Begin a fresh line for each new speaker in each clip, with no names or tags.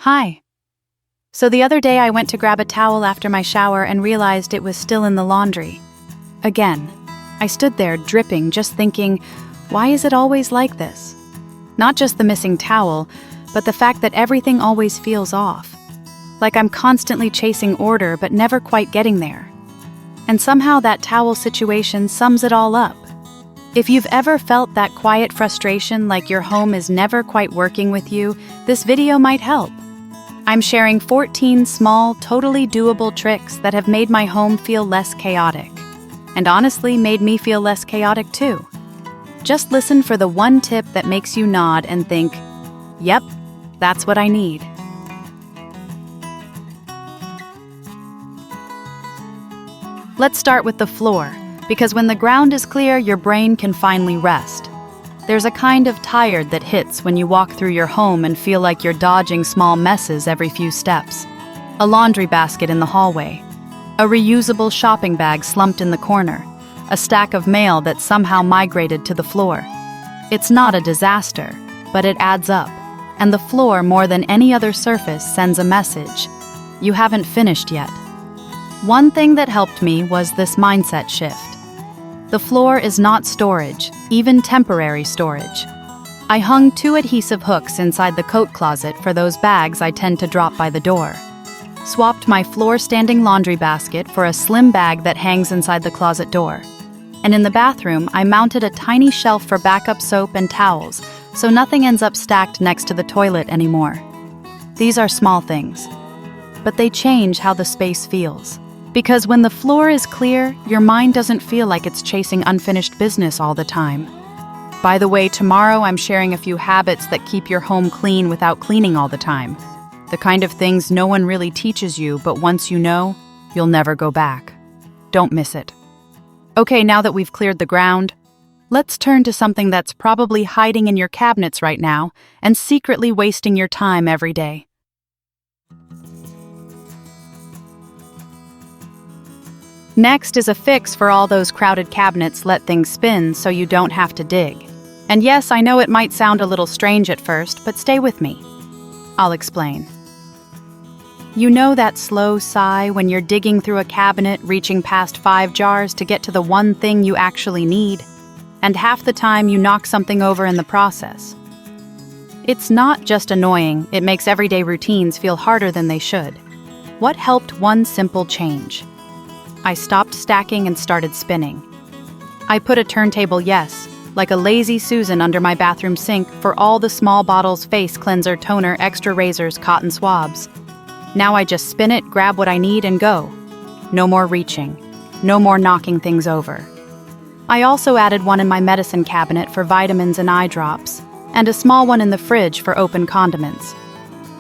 Hi. So the other day I went to grab a towel after my shower and realized it was still in the laundry. Again, I stood there dripping, just thinking, why is it always like this? Not just the missing towel, but the fact that everything always feels off. Like I'm constantly chasing order but never quite getting there. And somehow that towel situation sums it all up. If you've ever felt that quiet frustration like your home is never quite working with you, this video might help. I'm sharing 14 small, totally doable tricks that have made my home feel less chaotic. And honestly, made me feel less chaotic too. Just listen for the one tip that makes you nod and think, yep, that's what I need. Let's start with the floor, because when the ground is clear, your brain can finally rest. There's a kind of tired that hits when you walk through your home and feel like you're dodging small messes every few steps. A laundry basket in the hallway, a reusable shopping bag slumped in the corner, a stack of mail that somehow migrated to the floor. It's not a disaster, but it adds up, and the floor, more than any other surface, sends a message. You haven't finished yet. One thing that helped me was this mindset shift. The floor is not storage, even temporary storage. I hung 2 adhesive hooks inside the coat closet for those bags I tend to drop by the door. Swapped my floor-standing laundry basket for a slim bag that hangs inside the closet door. And in the bathroom, I mounted a tiny shelf for backup soap and towels, so nothing ends up stacked next to the toilet anymore. These are small things, but they change how the space feels. Because when the floor is clear, your mind doesn't feel like it's chasing unfinished business all the time. By the way, tomorrow I'm sharing a few habits that keep your home clean without cleaning all the time. The kind of things no one really teaches you, but once you know, you'll never go back. Don't miss it. Okay, now that we've cleared the ground, let's turn to something that's probably hiding in your cabinets right now and secretly wasting your time every day. Next is a fix for all those crowded cabinets. Let things spin so you don't have to dig. And yes, I know it might sound a little strange at first, but stay with me. I'll explain. You know that slow sigh when you're digging through a cabinet, reaching past 5 jars to get to the one thing you actually need, and half the time you knock something over in the process. It's not just annoying, it makes everyday routines feel harder than they should. What helped one simple change? I stopped stacking and started spinning. I put a turntable, yes, like a lazy Susan under my bathroom sink for all the small bottles, face cleanser, toner, extra razors, cotton swabs. Now I just spin it, grab what I need, and go. No more reaching. No more knocking things over. I also added one in my medicine cabinet for vitamins and eye drops, and a small one in the fridge for open condiments.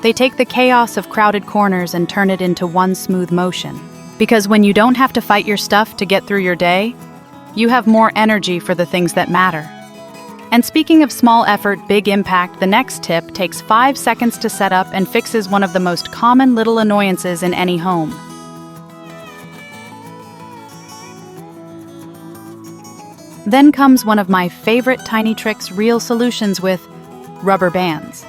They take the chaos of crowded corners and turn it into one smooth motion. Because when you don't have to fight your stuff to get through your day, you have more energy for the things that matter. And speaking of small effort, big impact, the next tip takes 5 seconds to set up and fixes one of the most common little annoyances in any home. Then comes one of my favorite tiny tricks, real solutions with rubber bands.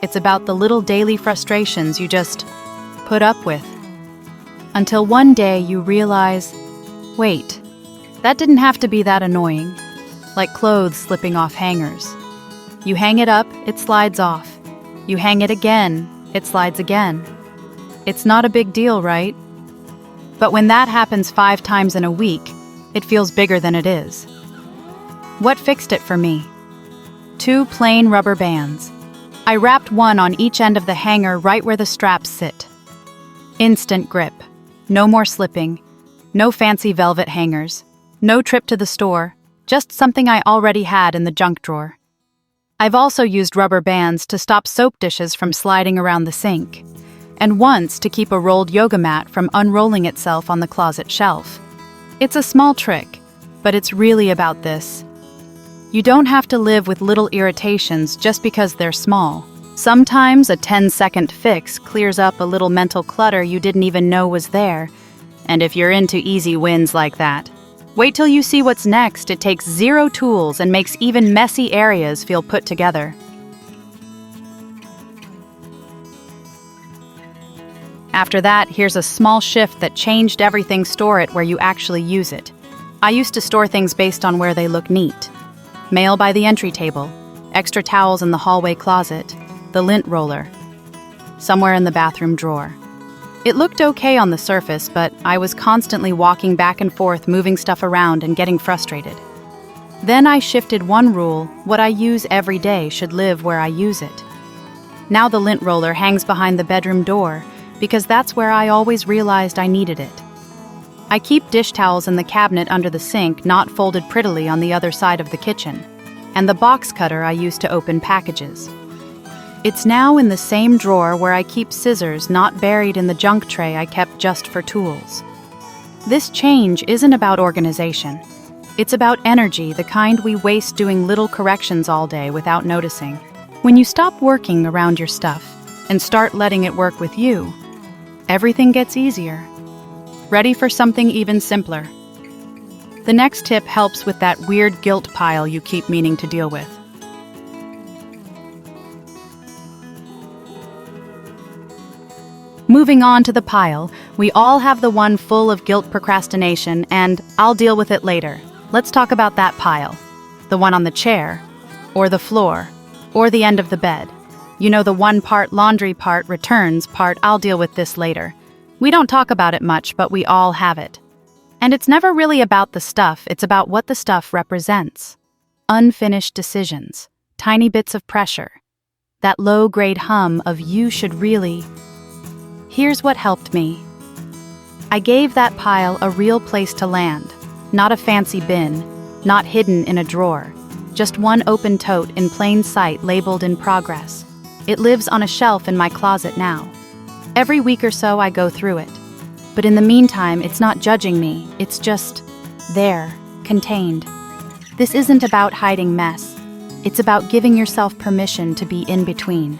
It's about the little daily frustrations you just put up with. Until one day you realize, wait, that didn't have to be that annoying. Like clothes slipping off hangers. You hang it up, it slides off. You hang it again, it slides again. It's not a big deal, right? But when that happens 5 times in a week, it feels bigger than it is. What fixed it for me? 2 plain rubber bands. I wrapped one on each end of the hanger right where the straps sit. Instant grip. No more slipping, no fancy velvet hangers, no trip to the store, just something I already had in the junk drawer. I've also used rubber bands to stop soap dishes from sliding around the sink, and once to keep a rolled yoga mat from unrolling itself on the closet shelf. It's a small trick, but it's really about this. You don't have to live with little irritations just because they're small. Sometimes a 10-second fix clears up a little mental clutter you didn't even know was there. And if you're into easy wins like that, wait till you see what's next. It takes 0 tools and makes even messy areas feel put together. After that, here's a small shift that changed everything. Store it where you actually use it. I used to store things based on where they look neat. Mail by the entry table, extra towels in the hallway closet, the lint roller, somewhere in the bathroom drawer. It looked okay on the surface, but I was constantly walking back and forth, moving stuff around and getting frustrated. Then I shifted one rule: what I use every day should live where I use it. Now the lint roller hangs behind the bedroom door because that's where I always realized I needed it. I keep dish towels in the cabinet under the sink, not folded prettily on the other side of the kitchen, and the box cutter I use to open packages. It's now in the same drawer where I keep scissors, not buried in the junk tray I kept just for tools. This change isn't about organization. It's about energy, the kind we waste doing little corrections all day without noticing. When you stop working around your stuff and start letting it work with you, everything gets easier. Ready for something even simpler? The next tip helps with that weird guilt pile you keep meaning to deal with. Moving on to the pile, we all have the one full of guilt, procrastination, and I'll deal with it later. Let's talk about that pile. The one on the chair, or the floor, or the end of the bed. You know, the one part laundry, part returns, part I'll deal with this later. We don't talk about it much, but we all have it. And it's never really about the stuff, it's about what the stuff represents. Unfinished decisions, tiny bits of pressure, that low-grade hum of you should really. Here's what helped me. I gave that pile a real place to land, not a fancy bin, not hidden in a drawer, just one open tote in plain sight labeled in progress. It lives on a shelf in my closet now. Every week or so I go through it. But in the meantime, it's not judging me, it's just there, contained. This isn't about hiding mess. It's about giving yourself permission to be in between.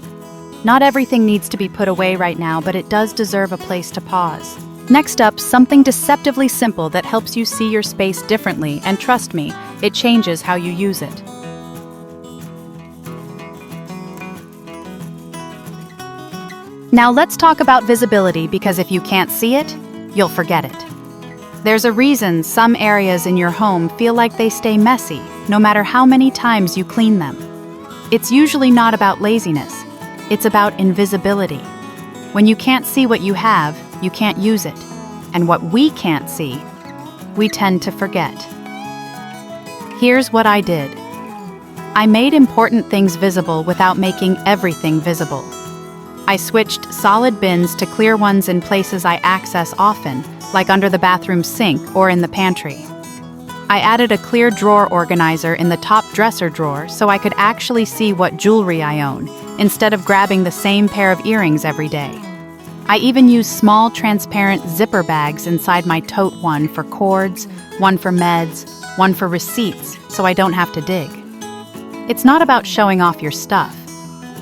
Not everything needs to be put away right now, but it does deserve a place to pause. Next up, something deceptively simple that helps you see your space differently, and trust me, it changes how you use it. Now let's talk about visibility, because if you can't see it, you'll forget it. There's a reason some areas in your home feel like they stay messy, no matter how many times you clean them. It's usually not about laziness. It's about invisibility. When you can't see what you have, you can't use it. And what we can't see, we tend to forget. Here's what I did. I made important things visible without making everything visible. I switched solid bins to clear ones in places I access often, like under the bathroom sink or in the pantry. I added a clear drawer organizer in the top dresser drawer so I could actually see what jewelry I own, instead of grabbing the same pair of earrings every day. I even used small transparent zipper bags inside my tote, one for cords, one for meds, one for receipts, so I don't have to dig. It's not about showing off your stuff.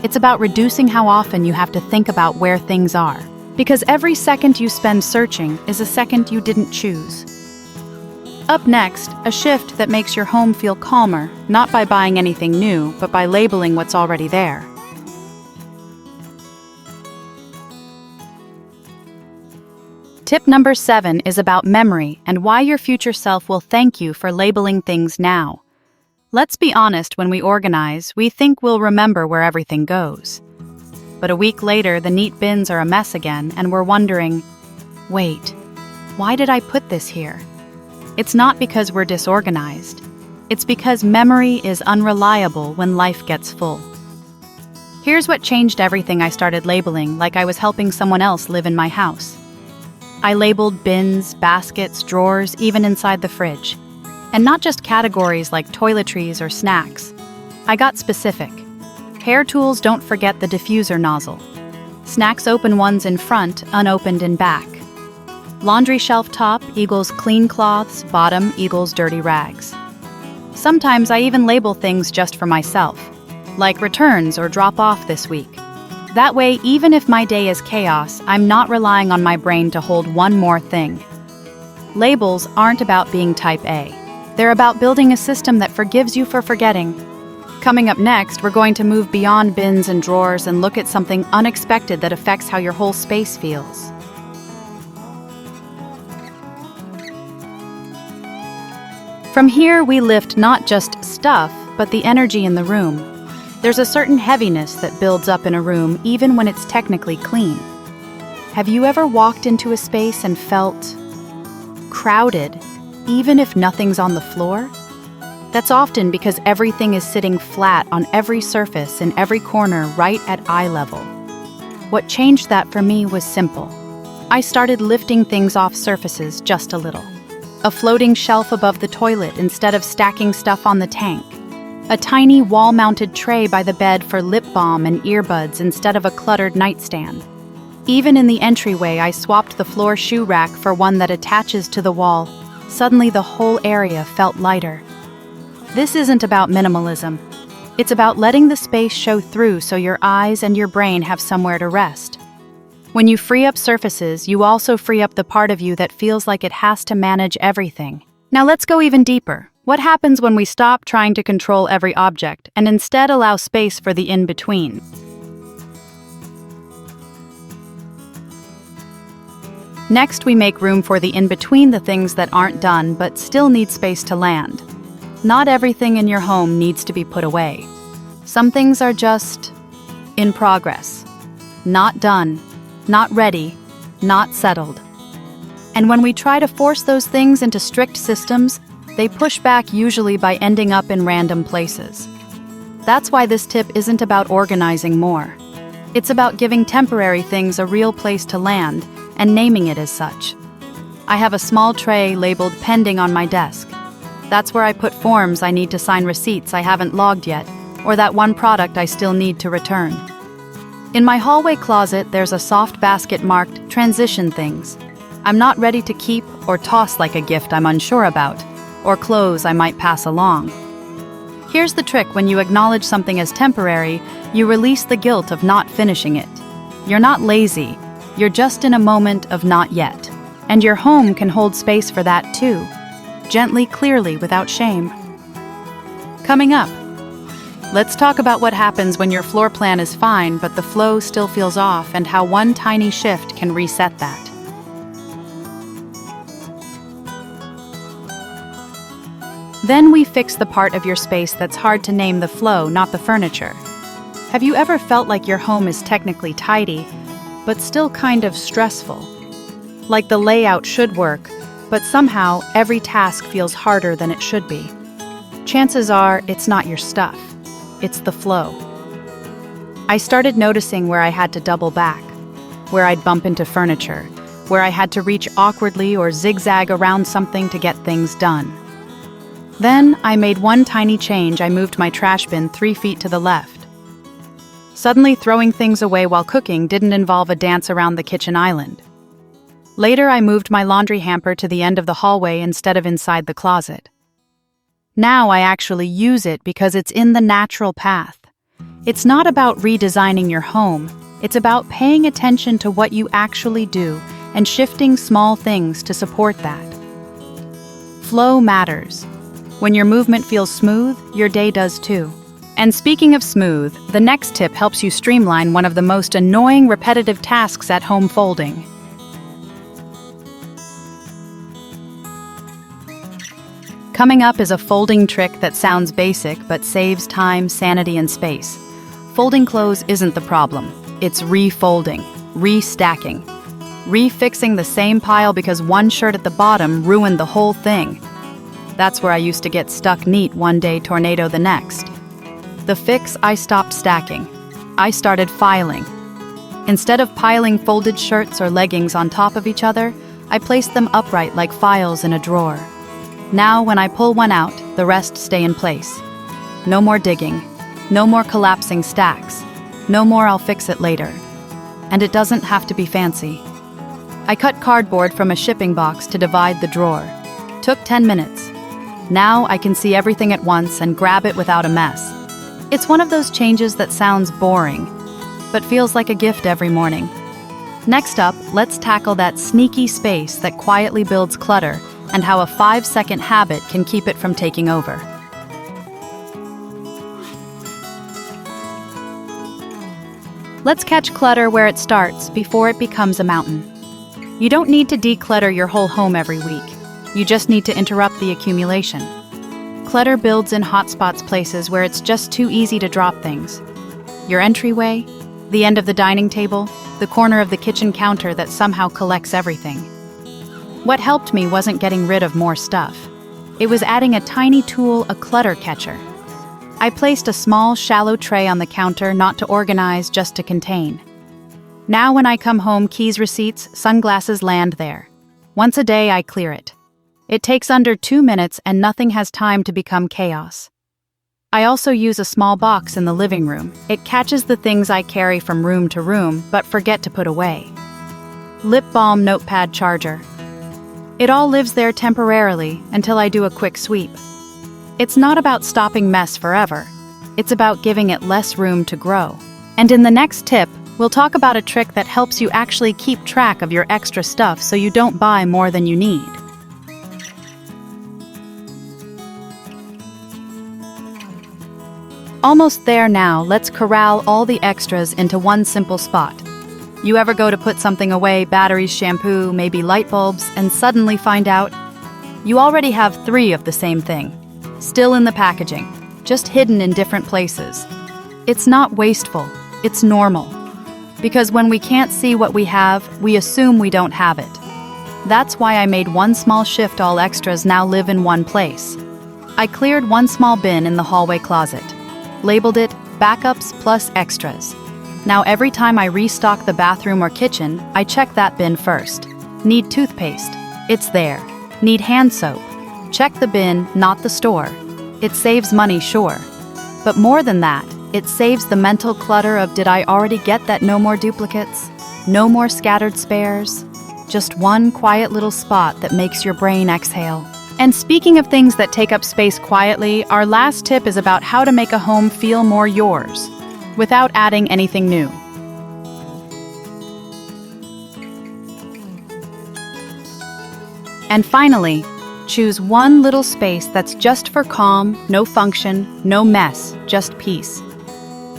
It's about reducing how often you have to think about where things are, because every second you spend searching is a second you didn't choose. Up next, a shift that makes your home feel calmer, not by buying anything new, but by labeling what's already there. Tip number 7 is about memory and why your future self will thank you for labeling things now. Let's be honest, when we organize, we think we'll remember where everything goes. But a week later, the neat bins are a mess again, and we're wondering, wait, why did I put this here? It's not because we're disorganized. It's because memory is unreliable when life gets full. Here's what changed everything. I started labeling like I was helping someone else live in my house. I labeled bins, baskets, drawers, even inside the fridge. And not just categories like toiletries or snacks. I got specific. Hair tools, don't forget the diffuser nozzle. Snacks, open ones in front, unopened in back. Laundry shelf top equals clean cloths, bottom equals dirty rags. Sometimes I even label things just for myself, like returns or drop off this week. That way, even if my day is chaos, I'm not relying on my brain to hold one more thing. Labels aren't about being type A. They're about building a system that forgives you for forgetting. Coming up next, we're going to move beyond bins and drawers and look at something unexpected that affects how your whole space feels. From here, we lift not just stuff, but the energy in the room. There's a certain heaviness that builds up in a room even when it's technically clean. Have you ever walked into a space and felt crowded, even if nothing's on the floor? That's often because everything is sitting flat on every surface in every corner right at eye level. What changed that for me was simple. I started lifting things off surfaces just a little. A floating shelf above the toilet instead of stacking stuff on the tank. A tiny wall-mounted tray by the bed for lip balm and earbuds instead of a cluttered nightstand. Even in the entryway, I swapped the floor shoe rack for one that attaches to the wall. Suddenly, the whole area felt lighter. This isn't about minimalism. It's about letting the space show through so your eyes and your brain have somewhere to rest. When you free up surfaces, you also free up the part of you that feels like it has to manage everything. Now let's go even deeper. What happens when we stop trying to control every object and instead allow space for the in-between? Next, we make room for the in-between, the things that aren't done but still need space to land. Not everything in your home needs to be put away. Some things are just in progress, not done, not ready, not settled. And when we try to force those things into strict systems, they push back, usually by ending up in random places. That's why this tip isn't about organizing more. It's about giving temporary things a real place to land and naming it as such. I have a small tray labeled pending on my desk. That's where I put forms I need to sign, receipts I haven't logged yet, or that one product I still need to return. In my hallway closet, there's a soft basket marked transition things. I'm not ready to keep or toss, like a gift I'm unsure about, or clothes I might pass along. Here's the trick: when you acknowledge something as temporary, you release the guilt of not finishing it. You're not lazy, you're just in a moment of not yet. And your home can hold space for that too. Gently, clearly, without shame. Coming up, let's talk about what happens when your floor plan is fine but the flow still feels off, and how one tiny shift can reset that. Then we fix the part of your space that's hard to name: the flow, not the furniture. Have you ever felt like your home is technically tidy, but still kind of stressful? Like the layout should work, but somehow every task feels harder than it should be. Chances are it's not your stuff, it's the flow. I started noticing where I had to double back, where I'd bump into furniture, where I had to reach awkwardly or zigzag around something to get things done. Then I made one tiny change. I moved my trash bin 3 feet to the left. Suddenly, throwing things away while cooking didn't involve a dance around the kitchen island. Later, I moved my laundry hamper to the end of the hallway instead of inside the closet. Now I actually use it because it's in the natural path. It's not about redesigning your home, it's about paying attention to what you actually do and shifting small things to support that. Flow matters. When your movement feels smooth, your day does too. And speaking of smooth, the next tip helps you streamline one of the most annoying, repetitive tasks at home: folding. Coming up is a folding trick that sounds basic but saves time, sanity, and space. Folding clothes isn't the problem. It's refolding, restacking, refixing the same pile because one shirt at the bottom ruined the whole thing. That's where I used to get stuck: neat one day, tornado the next. The fix: I stopped stacking. I started filing. Instead of piling folded shirts or leggings on top of each other, I placed them upright like files in a drawer. Now when I pull one out, the rest stay in place. No more digging. No more collapsing stacks. No more "I'll fix it later." And it doesn't have to be fancy. I cut cardboard from a shipping box to divide the drawer. Took 10 minutes. Now I can see everything at once and grab it without a mess. It's one of those changes that sounds boring, but feels like a gift every morning. Next up, let's tackle that sneaky space that quietly builds clutter and how a 5-second habit can keep it from taking over. Let's catch clutter where it starts before it becomes a mountain. You don't need to declutter your whole home every week. You just need to interrupt the accumulation. Clutter builds in hotspots, places where it's just too easy to drop things. Your entryway, the end of the dining table, the corner of the kitchen counter that somehow collects everything. What helped me wasn't getting rid of more stuff. It was adding a tiny tool, a clutter catcher. I placed a small, shallow tray on the counter, not to organize, just to contain. Now when I come home, keys, receipts, sunglasses land there. Once a day, I clear it. It takes under 2 minutes and nothing has time to become chaos. I also use a small box in the living room. It catches the things I carry from room to room but forget to put away. Lip balm, notepad, charger. It all lives there temporarily until I do a quick sweep. It's not about stopping mess forever. It's about giving it less room to grow. And in the next tip, we'll talk about a trick that helps you actually keep track of your extra stuff so you don't buy more than you need. Almost there now, let's corral all the extras into one simple spot. You ever go to put something away, batteries, shampoo, maybe light bulbs, and suddenly find out you already have 3 of the same thing, still in the packaging, just hidden in different places. It's not wasteful, it's normal. Because when we can't see what we have, we assume we don't have it. That's why I made one small shift. All extras now live in one place. I cleared one small bin in the hallway closet. Labeled it Backups Plus Extras. Now every time I restock the bathroom or kitchen, I check that bin first. Need toothpaste? It's there. Need hand soap? Check the bin, not the store. It saves money, sure. But more than that, it saves the mental clutter of did I already get that? No more duplicates? No more scattered spares? Just one quiet little spot that makes your brain exhale. And speaking of things that take up space quietly, our last tip is about how to make a home feel more yours, without adding anything new. And finally, choose one little space that's just for calm, no function, no mess, just peace.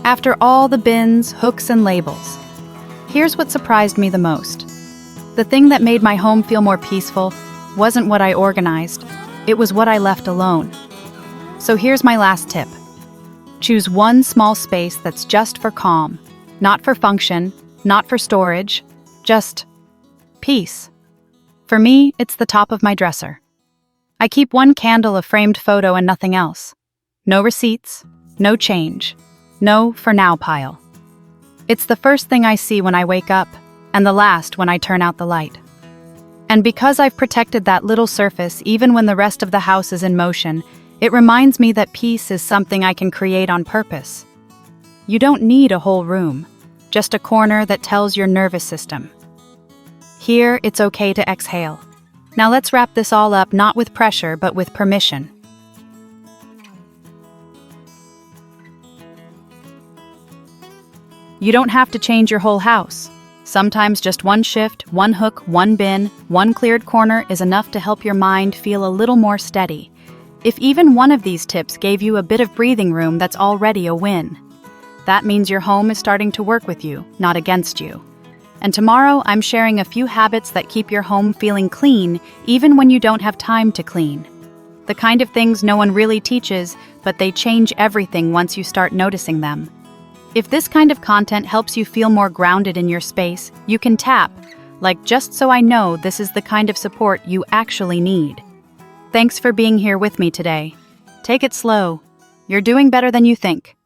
After all the bins, hooks, and labels, here's what surprised me the most. The thing that made my home feel more peaceful wasn't what I organized, it was what I left alone. So here's my last tip. Choose one small space that's just for calm, not for function, not for storage, just peace. For me, it's the top of my dresser. I keep one candle, a framed photo, and nothing else. No receipts, no change, no for now pile. It's the first thing I see when I wake up, and the last when I turn out the light. And because I've protected that little surface even when the rest of the house is in motion, it reminds me that peace is something I can create on purpose. You don't need a whole room, just a corner that tells your nervous system. Here, it's okay to exhale. Now let's wrap this all up, not with pressure, but with permission. You don't have to change your whole house. Sometimes just one shift, one hook, one bin, one cleared corner is enough to help your mind feel a little more steady. If even one of these tips gave you a bit of breathing room, that's already a win. That means your home is starting to work with you, not against you. And tomorrow, I'm sharing a few habits that keep your home feeling clean, even when you don't have time to clean. The kind of things no one really teaches, but they change everything once you start noticing them. If this kind of content helps you feel more grounded in your space, you can tap, like just so I know this is the kind of support you actually need. Thanks for being here with me today. Take it slow. You're doing better than you think.